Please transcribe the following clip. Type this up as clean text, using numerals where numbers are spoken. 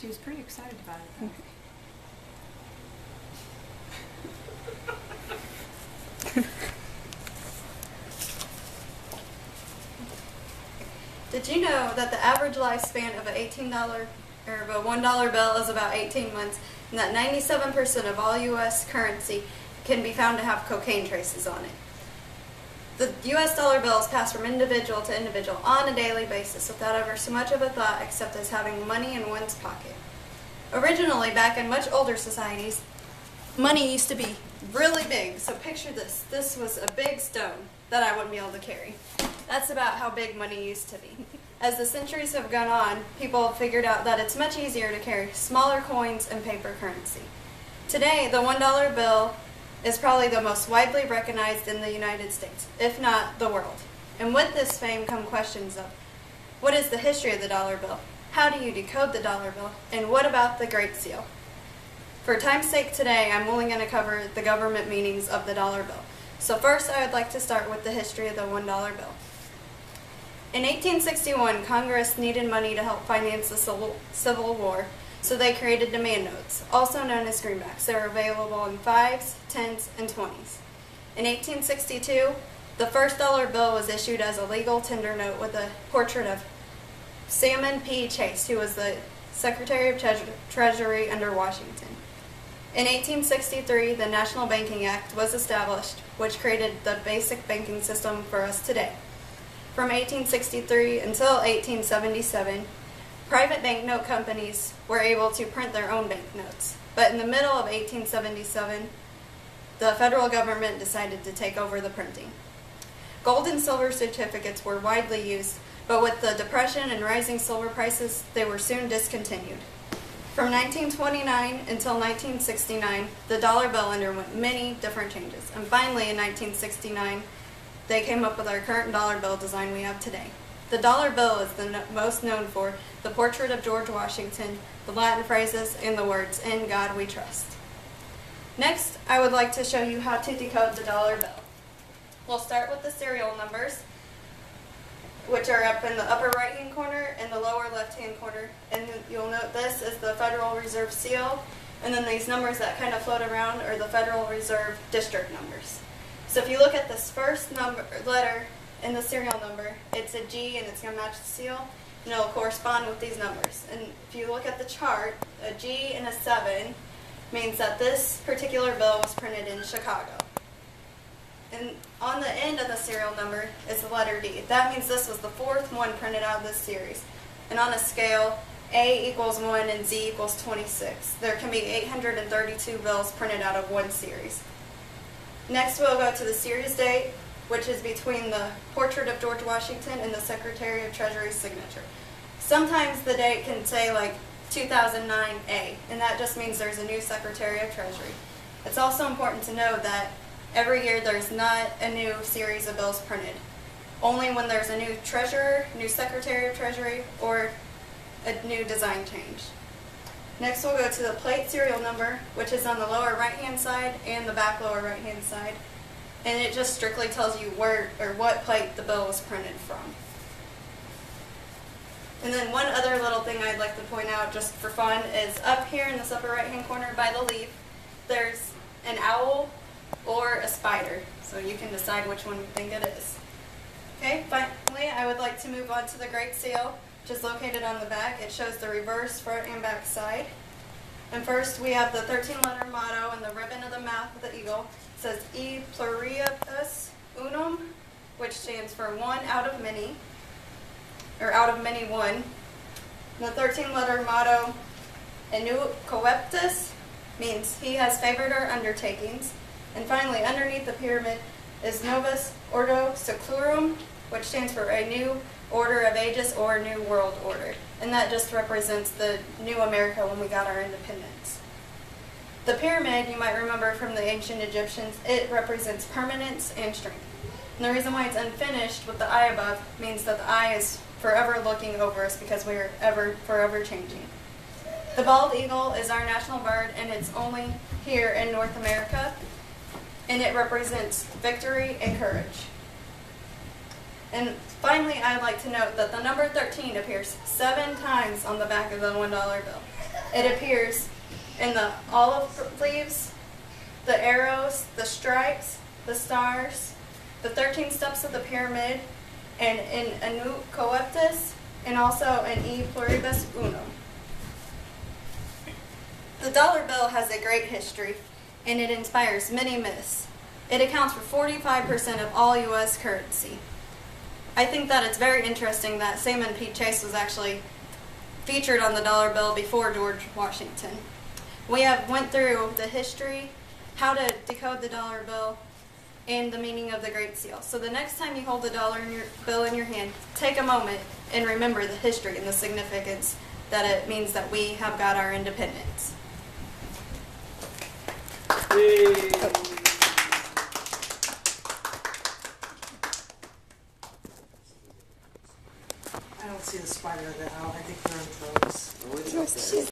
She was pretty excited about it, though. Did you know that the average lifespan of an $18 or of a $1 bill is about 18 months, and that 97% of all U.S. currency can be found to have cocaine traces on it? The U.S. dollar bill is passed from individual to individual on a daily basis without ever so much of a thought except as having money in one's pocket. Originally, back in much older societies, money used to be really big. So picture this. This was a big stone that I wouldn't be able to carry. That's about how big money used to be. As the centuries have gone on, people have figured out that it's much easier to carry smaller coins and paper currency. Today, the $1 bill is probably the most widely recognized in the United States, if not the world. And with this fame come questions of, what is the history of the dollar bill? How do you decode the dollar bill? And what about the Great Seal? For time's sake today, I'm only going to cover the government meanings of the dollar bill. So first, I would like to start with the history of the $1 bill. In 1861, Congress needed money to help finance the Civil War, so they created demand notes, also known as greenbacks. They were available in 5s, 10s, and 20s. In 1862, the first dollar bill was issued as a legal tender note with a portrait of Salmon P. Chase, who was the Secretary of Treasury under Washington. In 1863, the National Banking Act was established, which created the basic banking system for us today. From 1863 until 1877, private banknote companies were able to print their own banknotes. But in the middle of 1877, the federal government decided to take over the printing. Gold and silver certificates were widely used, but with the Depression and rising silver prices, they were soon discontinued. From 1929 until 1969, the dollar bill underwent many different changes. And finally, in 1969, they came up with our current dollar bill design we have today. The dollar bill is the most known for the portrait of George Washington, the Latin phrases, and the words, "In God we trust." Next, I would like to show you how to decode the dollar bill. We'll start with the serial numbers, which are up in the upper right-hand corner and the lower left-hand corner. And you'll note this is the Federal Reserve seal, and then these numbers that kind of float around are the Federal Reserve district numbers. So if you look at this first letter in the serial number, it's a G and it's going to match the seal, and it'll correspond with these numbers. And if you look at the chart, a G and a 7 means that this particular bill was printed in Chicago. And on the end of the serial number is the letter D. That means this was the fourth one printed out of this series. And on a scale, A equals 1 and Z equals 26. There can be 832 bills printed out of one series. Next, we'll go to the series date, which is between the portrait of George Washington and the Secretary of Treasury's signature. Sometimes the date can say like 2009A, and that just means there's a new Secretary of Treasury. It's also important to know that every year there's not a new series of bills printed. Only when there's a new treasurer, new Secretary of Treasury, or a new design change. Next, we'll go to the plate serial number, which is on the lower right-hand side and the back lower right-hand side. And it just strictly tells you where or what plate the bill was printed from. And then one other little thing I'd like to point out just for fun is up here in this upper right-hand corner by the leaf, there's an owl or a spider. So you can decide which one you think it is. Okay, finally, I would like to move on to the Great Seal, which is located on the back. It shows the reverse, front, and back side. And first, we have the 13-letter motto and the ribbon of the mouth of the eagle. It says E pluribus unum, which stands for one out of many, or out of many one. And the 13-letter motto, Enu coeptus, means he has favored our undertakings. And finally, underneath the pyramid is Novus Ordo Seclorum, which stands for a new order of ages or new world order. And that just represents the new America when we got our independence. The pyramid, you might remember from the ancient Egyptians, it represents permanence and strength. And the reason why it's unfinished with the eye above means that the eye is forever looking over us because we are forever changing. The bald eagle is our national bird, and it's only here in North America, and it represents victory and courage. And finally, I'd like to note that the number 13 appears 7 times on the back of the $1 bill. It appears in the olive leaves, the arrows, the stripes, the stars, the 13 steps of the pyramid, and in Anu Coeptus, and also in E Pluribus Unum. The dollar bill has a great history, and it inspires many myths. It accounts for 45% of all U.S. currency. I think that it's very interesting that Salmon P. Chase was actually featured on the dollar bill before George Washington. We have went through the history, how to decode the dollar bill, and the meaning of the Great Seal. So the next time you hold the bill in your hand, take a moment and remember the history and the significance that it means that we have got our independence. Yay. I don't see the spider now. I think they're in throws. She's